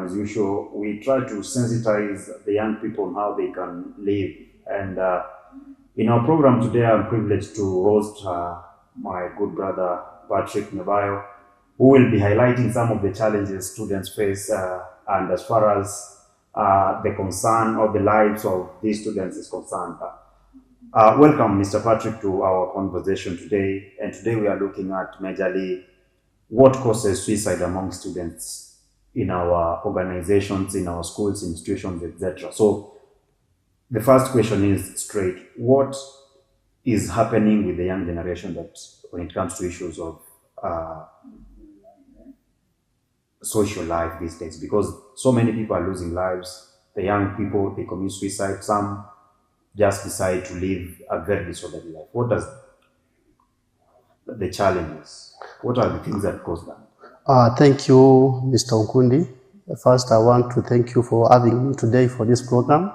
as usual, we try to sensitize the young people on how they can live. And in our program today, I'm privileged to host my good brother, Patrick Navayo, who will be highlighting some of the challenges students face and as far as the concern or the lives of these students is concerned. Welcome, Mr. Patrick, to our conversation today. And today we are looking at majorly what causes suicide among students in our organizations, in our schools, institutions, etc. So the first question is straight. What is happening with the young generation that when it comes to issues of social life these days? Because so many people are losing lives. The young people, they commit suicide. Some just decide to live a very disorderly life. What does the challenges? What are the things that cause that? Thank you, Mr. Okundi. First, I want to thank you for having me today for this program.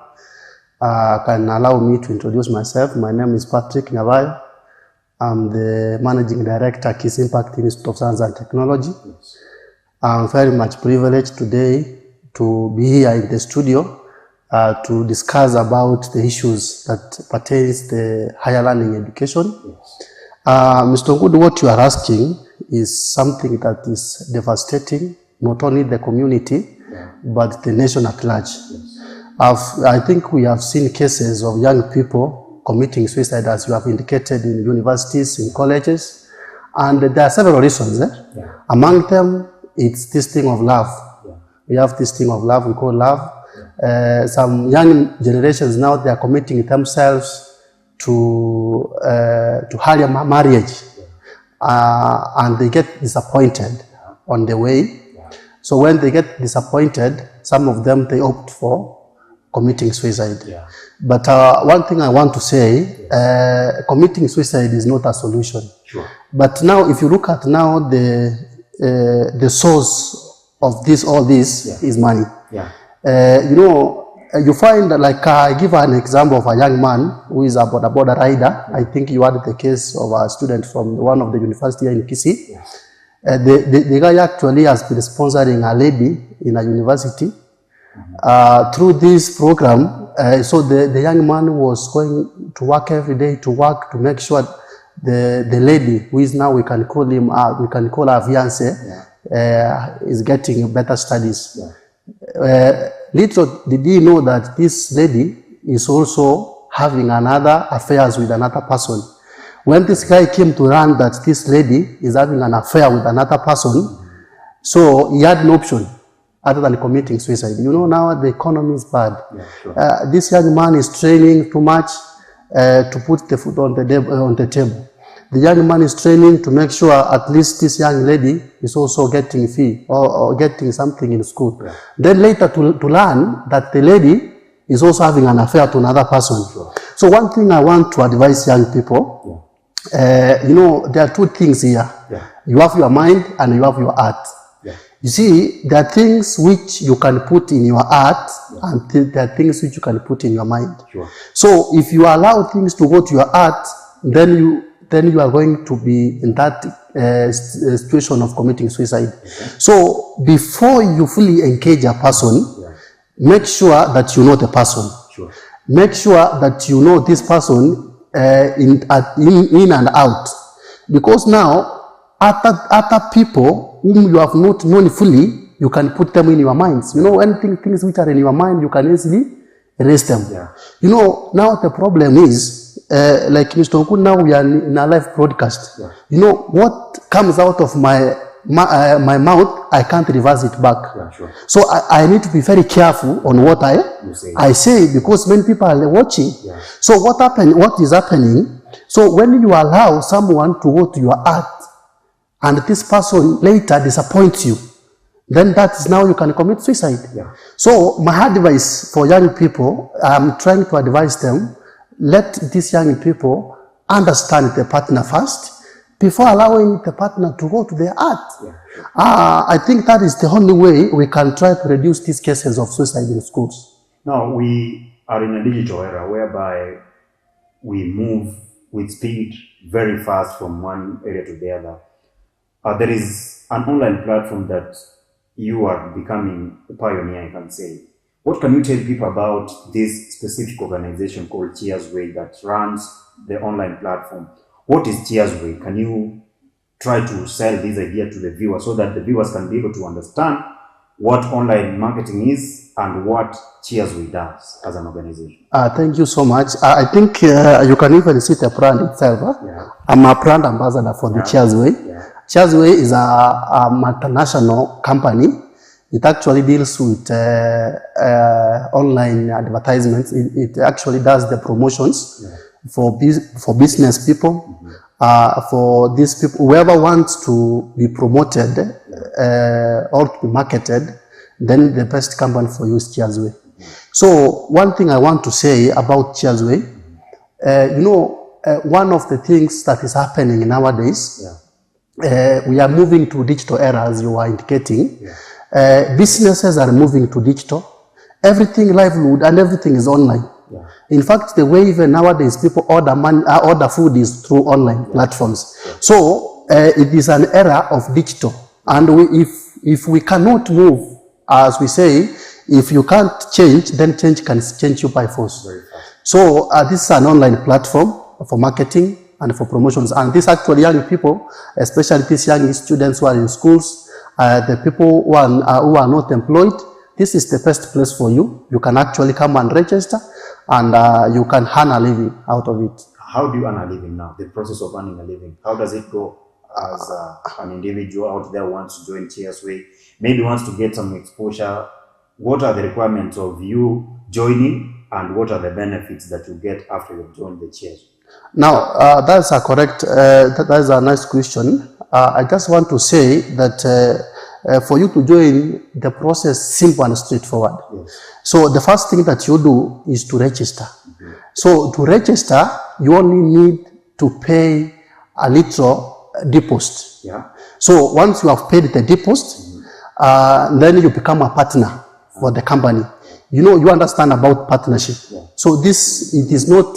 Can allow me to introduce myself. My name is Patrick Navayo. I'm the Managing Director at KISS Impact Institute of Science and Technology. Yes. I'm very much privileged today to be here in the studio to discuss about the issues that pertains the higher learning education. Yes. Mr. Good, what you are asking is something that is devastating, not only the community, but the nation at large. Yes. I think we have seen cases of young people committing suicide, as you have indicated, in universities, in colleges, and there are several reasons. Among them, it's this thing of love. We have this thing of love, we call love. Some young generations now, they are committing themselves to higher marriage, and they get disappointed on the way. So when they get disappointed, some of them, they opt for committing suicide. But one thing I want to say, committing suicide is not a solution. Sure. But now, if you look at now the source of all this is money. You find that, like, I give an example of a young man who is a border rider. I think you had the case of a student from one of the university in Kisii. The guy actually has been sponsoring a lady in a university. Through this program, so the young man was going to work every day to make sure the lady, who is now, we can call her fiancé, is getting better studies. Little did he know that this lady is also having another affairs with another person. When this guy came to learn that this lady is having an affair with another person, so he had no option other than committing suicide. You know, now the economy is bad. This young man is training too much to put the food on the table. The young man is training to make sure at least this young lady is also getting fee or getting something in school. Then later to learn that the lady is also having an affair to another person. So one thing I want to advise young people, you know, there are two things here. You have your mind and you have your heart. You see, there are things which you can put in your heart and there are things which you can put in your mind. So if you allow things to go to your heart, then you are going to be in that situation of committing suicide. So before you fully engage a person, make sure that you know the person. Make sure that you know this person in and out. Because now, other people whom you have not known fully, you can put them in your minds. You know, anything, things which are in your mind, you can easily erase them. You know, now the problem is, like Mr. Okun, now we are in a live broadcast. You know, what comes out of my mouth, I can't reverse it back. So I need to be very careful on what I say, because many people are watching. So what is happening? So when you allow someone to go to your heart, and this person later disappoints you, then that is now you can commit suicide. So my advice for young people, I'm trying to advise them, let these young people understand the partner first before allowing the partner to go to their heart. I think that is the only way we can try to reduce these cases of suicide in schools. Now, we are in a digital era whereby we move with speed very fast from one area to the other. There is an online platform that you are becoming a pioneer, I can say. What can you tell people about this specific organization called Cheersway that runs the online platform? What is Cheersway? Can you try to sell this idea to the viewers so that the viewers can be able to understand what online marketing is and what Cheersway does as an organization? Thank you so much. I think you can even see the brand itself. Yeah. I'm a brand ambassador for the Cheersway. Yeah. Cheersway is a multinational company. It actually deals with online advertisements. It actually does the promotions for business people, for these people, whoever wants to be promoted or to be marketed, then the best company for you is Cheersway. So one thing I want to say about Cheersway, one of the things that is happening nowadays, we are moving to digital era, as you are indicating. Businesses are moving to digital. Everything livelihood and everything is online. In fact, the way even nowadays people order food is through online platforms. So it is an era of digital. And if we cannot move, as we say, if you can't change, then change can change you by force. So this is an online platform for marketing and for promotions. And these actually young people, especially these young students who are in schools, the people who are not employed, this is the best place for you. You can actually come and register, and you can earn a living out of it. How do you earn a living now? The process of earning a living, how does it go as an individual out there wants to join Cheersway, maybe wants to get some exposure? What are the requirements of you joining, and what are the benefits that you get after you've joined the Cheersway? Now, that's a correct, that is a nice question. I just want to say that for you to join, the process is simple and straightforward. So the first thing that you do is to register. So to register, you only need to pay a little deposit. So once you have paid the deposit, then you become a partner for the company. You understand about partnership. So it is not,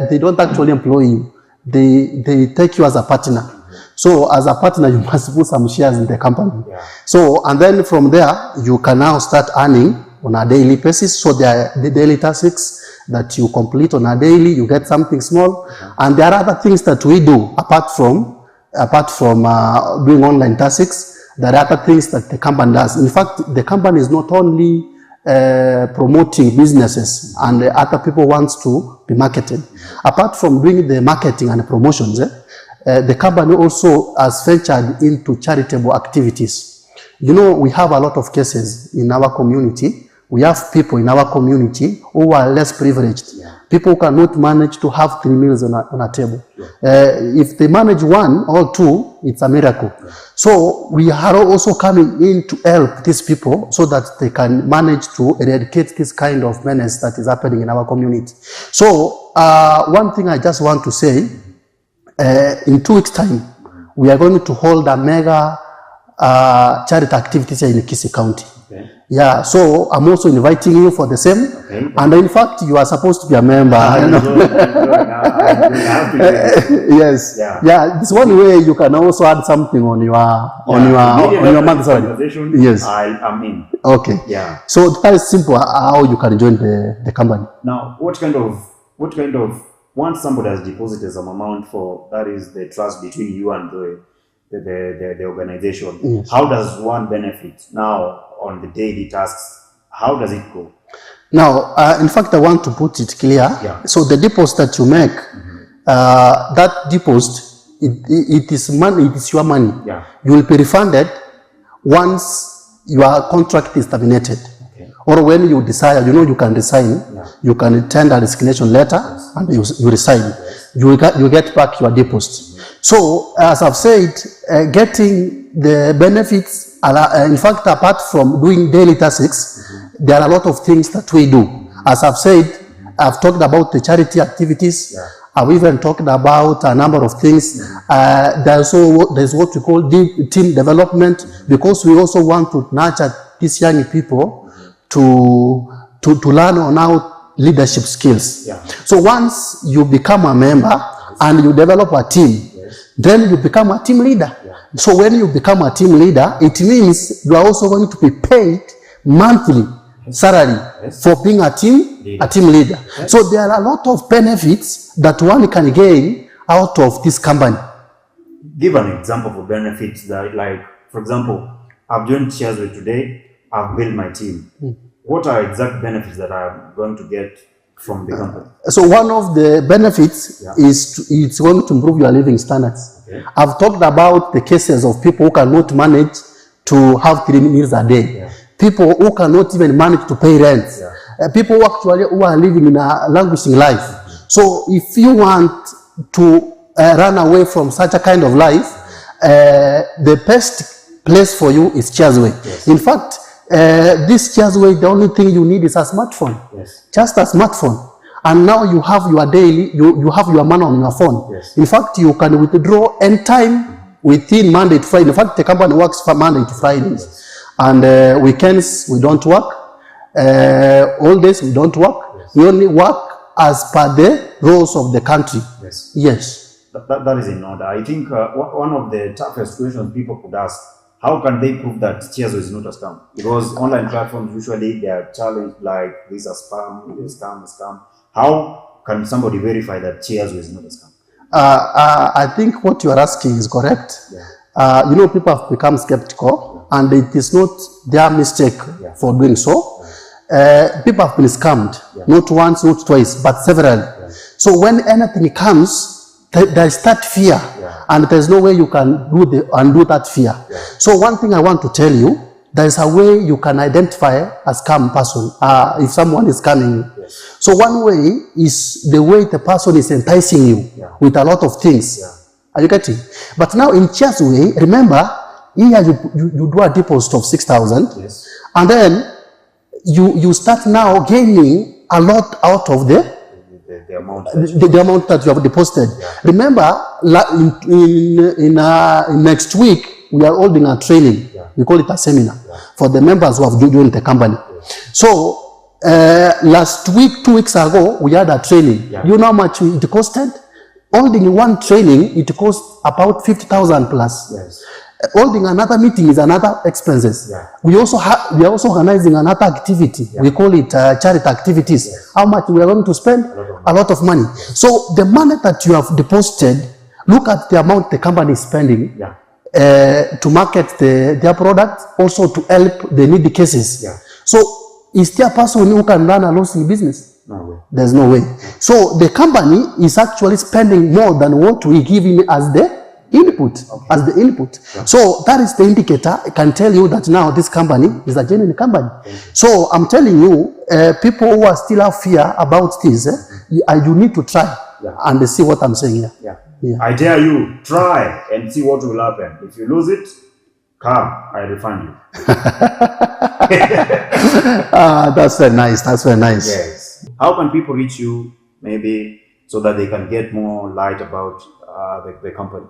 they don't actually employ you. They take you as a partner. So as a partner, you must put some shares in the company. So, and then from there, you can now start earning on a daily basis. So there are the daily tasks that you complete on a daily, you get something small. And there are other things that we do apart from doing online tasks. There are other things that the company does. In fact, the company is not only promoting businesses and other people wants to be marketed. Apart from doing the marketing and the promotions, the company also has ventured into charitable activities. We have a lot of cases in our community. We have people in our community who are less privileged. People who cannot manage to have 3 meals on a table. If they manage 1 or 2, it's a miracle. So we are also coming in to help these people so that they can manage to eradicate this kind of menace that is happening in our community. So one thing I just want to say, in 2 weeks' time, we are going to hold a mega charity activities here in Kisii County. So I'm also inviting you for the same. And in fact, you are supposed to be a member. Yes. This one way you can also add something on your month's salary. Yes. I'm in. Okay. So that is simple how you can join the company. Now, what kind of once somebody has deposited some amount for, that is the trust between you and the organization, how does one benefit now on the daily tasks? How does it go? Now, in fact, I want to put it clear. So the deposit that you make, that deposit, it is money, it is your money. You will be refunded once your contract is terminated. Or when you decide, you can resign, you can tender a resignation letter and you resign. You get back your deposit. So, as I've said, getting the benefits, in fact, apart from doing daily tasks, there are a lot of things that we do. As I've said, I've talked about the charity activities. I've even talked about a number of things. There's what we call team development, because we also want to nurture these young people to learn on how leadership skills. So once you become a member and you develop a team, then you become a team leader. So when you become a team leader, it means you are also going to be paid monthly salary for being a team leader. So there are a lot of benefits that one can gain out of this company. Give an example of benefits that, like, for example, I've joined Cheersway today, I've built my team. What are exact benefits that I'm going to get from the company? So one of the benefits is it's going to improve your living standards. Okay. I've talked about the cases of people who cannot manage to have 3 meals a day. People who cannot even manage to pay rent. People who are living in a languishing life. So if you want to run away from such a kind of life, the best place for you is Cheersway. In fact, this Cheersway, the only thing you need is a smartphone. Just a smartphone. And now you have your daily, you have your money on your phone. In fact, you can withdraw anytime within Monday to Friday. In fact, the company works from Monday to Fridays. And weekends, we don't work. All days, we don't work. We only work as per the rules of the country. Yes. That is in order. I think one of the toughest questions people could ask, how can they prove that Cheersway is not a scam? Because online platforms, usually they are challenged like, this is a spam, this is a scam. How can somebody verify that Cheersway is not a scam? I think what you are asking is correct. You know, people have become skeptical, and it is not their mistake for doing so. People have been scammed, not once, not twice, but several. So when anything comes, there is that fear, and there's no way you can undo that fear. So one thing I want to tell you, there is a way you can identify a scam person if someone is scamming you. So one way is the way the person is enticing you with a lot of things. Are you getting? But now in Cheersway, remember, here you do a deposit of 6,000, and then you start now gaining a lot out of the amount that you have deposited. Remember, in next week, we are holding a training. We call it a seminar for the members who have joined the company. So, last week, 2 weeks ago, we had a training. You know how much it costed? Holding one training, it cost about 50,000 plus. Holding another meeting is another expenses. We are also organizing another activity. We call it charity activities. How much we are going to spend? A lot of money. So the money that you have deposited, look at the amount the company is spending to market their product, also to help the needy cases. So is there a person who can run a losing business? No way. There's no way. So the company is actually spending more than what we give him as the input. So that is the indicator. I can tell you that now this company is a genuine company. So I'm telling you, people who are still have fear about this, you need to try and see what I'm saying here. I dare you, try and see what will happen. If you lose it, come, I refund you. That's very nice. That's very nice. Yes. How can people reach you, maybe, so that they can get more light about the company?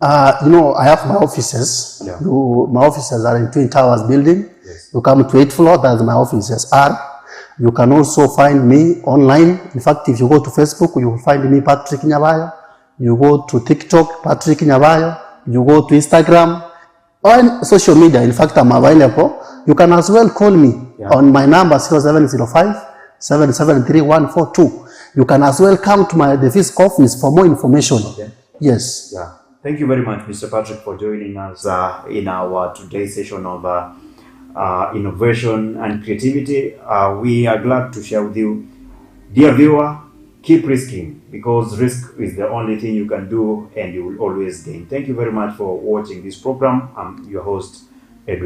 You know, I have my offices. My offices are in Twin Towers building. You come to 8th floor, that's my offices are. You can also find me online. In fact, if you go to Facebook, you will find me, Patrick Nyavayo. You go to TikTok, Patrick Nyavayo. You go to Instagram, on social media. In fact, I'm available. You can as well call me on my number 0705 773 142. You can as well come to the physical office for more information. Yes. Thank you very much, Mr. Patrick, for joining us in our today's session of innovation and creativity. We are glad to share with you, dear viewer, keep risking, because risk is the only thing you can do and you will always gain. Thank you very much for watching this program. I'm your host, Edwin.